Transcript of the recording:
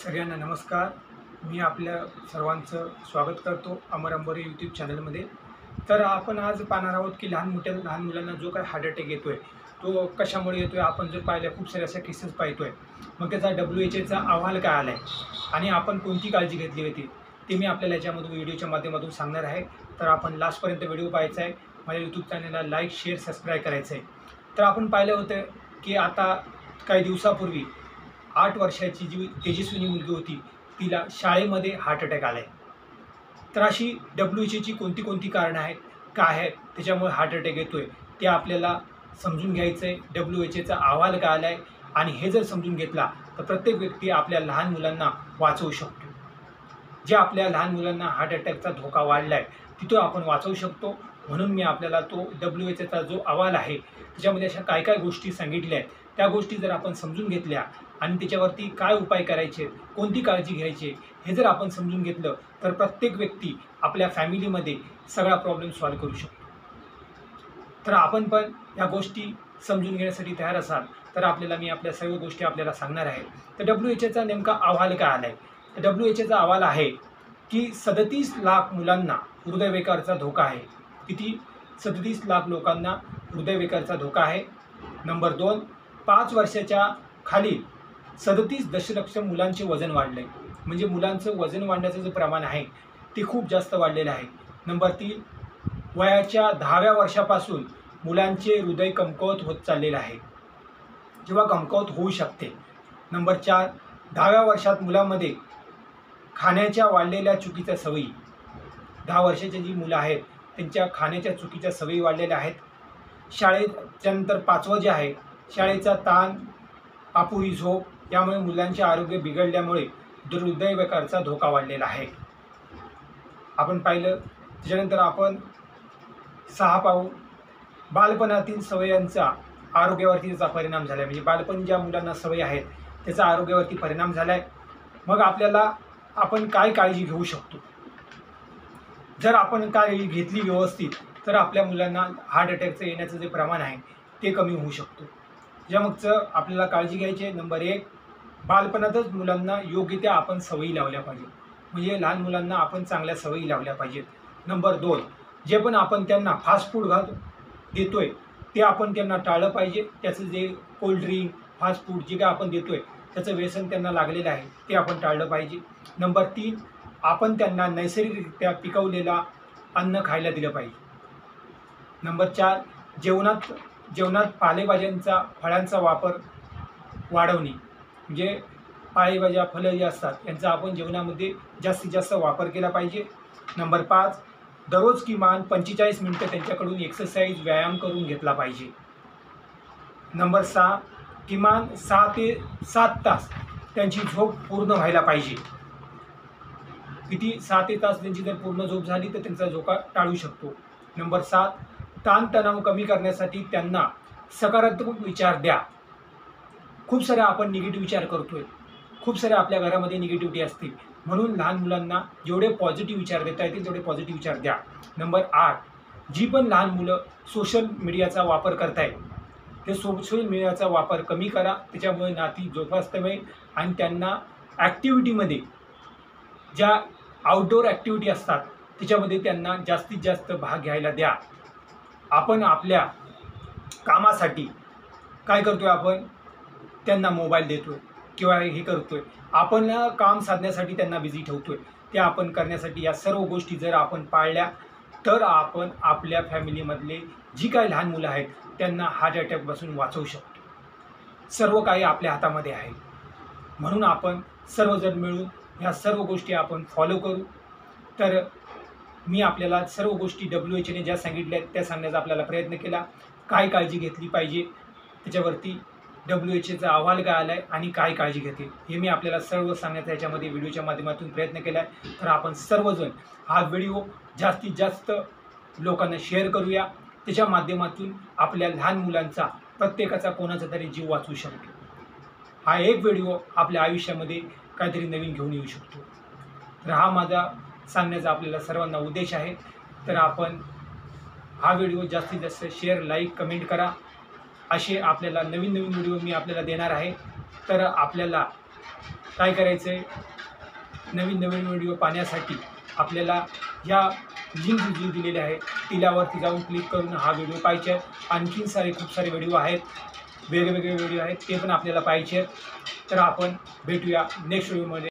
सगळ्यांना नमस्कार. मी आपल्या सर्वांचं स्वागत करतो अमर अंबोरे यूट्यूब चॅनलमध्ये. तर आपण आज पाहणार आहोत की लहान मुलांना जो काही हार्ट अटॅक येतो आहे तो कशामुळे येतो आहे. आपण जर पाहिलं खूप सारे असे केसेस पाहतो आहे. मग त्याचा WHO अहवाल काय आला आहे आणि आपण कोणती काळजी घेतली होती ते मी आपल्याला याच्यामधून व्हिडिओच्या माध्यमातून सांगणार आहे. तर आपण लास्टपर्यंत व्हिडिओ पाहायचा आहे. माझ्या यूट्यूब चॅनलला लाईक शेअर सबस्क्राईब करायचं आहे. तर आपण पाहिलं होतं की आता काही दिवसापूर्वी 8 वर्षाची जी तेजस्विनी मुलगी होती तिला शाळेमध्ये हार्ट अटॅक आला आहे. तर अशी WHOची कोणती कारणं आहेत, काय आहेत, त्याच्यामुळे हार्ट अटॅक येतो आहे ते आपल्याला समजून घ्यायचं आहे. WHOचा अहवाल काय आला आहे आणि हे जर समजून घेतला तर प्रत्येक व्यक्ती आपल्या लहान मुलांना वाचवू शकतो. जे आपल्या लहान मुलांना हार्ट अटॅकचा धोका वाढला आहे तिथं आपण वाचवू शकतो. म्हणून मी आपल्याला तो WHOचा जो अहवाल आहे त्याच्यामध्ये अशा काय गोष्टी सांगितल्या आहेत त्या गोष्टी जर आपण समजून घेतल्या आणि त्याच्यावरती काय उपाय करायचे, कोणती काळजी घ्यायची हे जर आपण समजून घेतलं तर प्रत्येक व्यक्ती आपल्या फॅमिलीमध्ये सगळा प्रॉब्लेम सॉल्व्ह करू शकतो. तर आपण पण या गोष्टी समजून घेण्यासाठी तयार असाल तर मी आपल्या सर्व गोष्टी आपल्याला सांगणार आहे. तर WHOचा नेमका अहवाल काय आला आहे. तर WHOचा अहवाल आहे की 37 लाख मुलांना हृदयविकारचा धोका आहे. किती? 37 लाख लोकांना हृदयविकारचा धोका आहे. नंबर 2, 5 वर्षाच्या खाली 37 दशलक्ष मुलांचे वजन वाढलं आहे. म्हणजे मुलांचं वजन वाढण्याचं जे प्रमाण आहे ते खूप जास्त वाढलेलं आहे. नंबर 3, वयाच्या 10व्या वर्षापासून मुलांचे हृदय कमकुवत होत चाललेलं आहे किंवा कमकुवत होऊ शकते. नंबर 4, 10व्या वर्षात मुलांमध्ये खाण्याच्या वाढलेल्या चुकीच्या सवयी, 10 वर्षाची जी मुलं आहेत त्यांच्या खाण्याच्या चुकीच्या सवयी वाढलेल्या आहेत. शाळेच्यानंतर 5वं जे आहे शाळेचा ताण, अपुरी झोप यामुळे मुलांचे आरोग्य बिघडल्यामुळे हृदयविकारचा धोका वाढलेला आहे. आपण पाहिलं. त्याच्यानंतर आपण 6 पाहू. बालपणातील सवयींचा आरोग्यावरती त्याचा परिणाम झाला आहे. म्हणजे बालपणी ज्या मुलांना सवयी आहेत त्याचा आरोग्यावरती परिणाम झाला आहे. मग आपण काय काळजी घेऊ शकतो. जर आपण काळजी घेतली व्यवस्थित तर आपल्या मुलांना हार्ट अटॅकचं येण्याचं जे प्रमाण आहे ते कमी होऊ शकतो. ज्यामागचं आपल्याला काळजी घ्यायची आहे. नंबर 1, बालपणातच मुलांना योग्य त्या आपण सवयी लावल्या पाहिजेत. म्हणजे लहान मुलांना आपण चांगल्या सवयी लावल्या पाहिजेत. नंबर 2, जे पण आपण त्यांना फास्ट फूड देतोय ते आपण त्यांना टाळलं पाहिजे. त्याचं जे कोल्ड्रिंक, फास्ट फूड जे काय आपण देतोय त्याचं व्यसन त्यांना लागलेलं आहे ते आपण टाळलं पाहिजे. नंबर 3, आपण त्यांना नैसर्गिकरित्या पिकवलेला अन्न खायला दिलं पाहिजे. नंबर 4, जेवणात पालेभाज्यांचा, फळांचा वापर वाढवणे. म्हणजे पालेभाज्या, फळं जी असतात यांचा आपण जेवणामध्ये जास्तीत जास्त वापर केला पाहिजे. नंबर 5, दररोज किमान 45 मिनिटं त्यांच्याकडून एक्सरसाइज, व्यायाम करून घेतला पाहिजे. नंबर 6, किमान 6 ते 7 तास त्यांची झोप पूर्ण व्हायला पाहिजे. किती? 6 ते तास त्यांची जर पूर्ण झोप झाली तर त्यांचा धोका टाळू शकतो. नंबर 7, ताणतणाव कमी करण्यासाठी त्यांना सकारात्मक विचार द्या. खूप सारे आपण निगेटिव्ह विचार करतोय. खूप सारे आपल्या घरामध्ये निगेटिव्हिटी असते. म्हणून लहान मुलांना जेवढे पॉझिटिव्ह विचार देता येतील तेवढे पॉझिटिव्ह विचार द्या. नंबर 8, जी पण लहान मुलं सोशल मीडियाचा वापर करतायत ते सोशल मीडियाचा वापर कमी करा. त्याच्यामुळे नाती जोपासता येईल आणि त्यांना ॲक्टिव्हिटीमध्ये ज्या आउटडोअर ॲक्टिव्हिटी असतात त्याच्यामध्ये त्यांना जास्तीत जास्त भाग घ्यायला द्या. आपण आपल्या कामासाठी काय करतोय, आपण त्यांना मोबाईल देतोय किंवा हे करतोय. आपण काम साधण्यासाठी त्यांना बिझी ठेवतोय. ते आपण करण्यासाठी या सर्व गोष्टी जर आपण पाळल्या तर आपण आपल्या फॅमिलीमधले जी काही लहान मुलं आहेत त्यांना हार्ट अटॅकपासून वाचवू शकतो. सर्व काही आपल्या हातामध्ये आहे. म्हणून आपण सर्वजण मिळून ह्या सर्व गोष्टी आपण फॉलो करू. तर मी आपल्याला सर्व गोष्टी WHOने ज्या सांगितल्या आहेत त्या सांगण्याचा आपल्याला प्रयत्न केला. काय काळजी घेतली पाहिजे त्याच्यावरती WHOचा अहवाल काय आला आहे आणि काय काळजी घेते हे मी आपल्याला सर्व सांगण्याचा याच्यामध्ये व्हिडिओच्या माध्यमातून प्रयत्न केला आहे. तर आपण सर्वजण हा व्हिडिओ जास्तीत जास्त लोकांना शेअर करूया. त्याच्या माध्यमातून आपल्या लहान मुलांचा, प्रत्येकाचा कोणाचा तरी जीव वाचवू शकतो. हा एक व्हिडिओ आपल्या आयुष्यामध्ये काहीतरी नवीन घेऊन येऊ शकतो. तर हा माझा सांगण्याचा आपल्याला सर्वांना उद्देश आहे. तर आपण हा व्हिडिओ जास्तीत जास्त शेअर, लाईक, कमेंट करा. असे आपल्याला नवीन व्हिडिओ मी आपल्याला देणार आहे. तर आपल्याला काय करायचं आहे, नवीन नवीन व्हिडिओ पाहण्यासाठी आपल्याला या लिंक जी दिलेली आहे तिलावरती जाऊन क्लिक करून हा व्हिडिओ पाहायचे आहे. आणखीन खूप सारे व्हिडिओ आहेत, वेगवेगळे व्हिडिओ आहेत, ते पण आपल्याला पाहायचे आहेत. तर आपण भेटूया नेक्स्ट व्हिडिओमध्ये.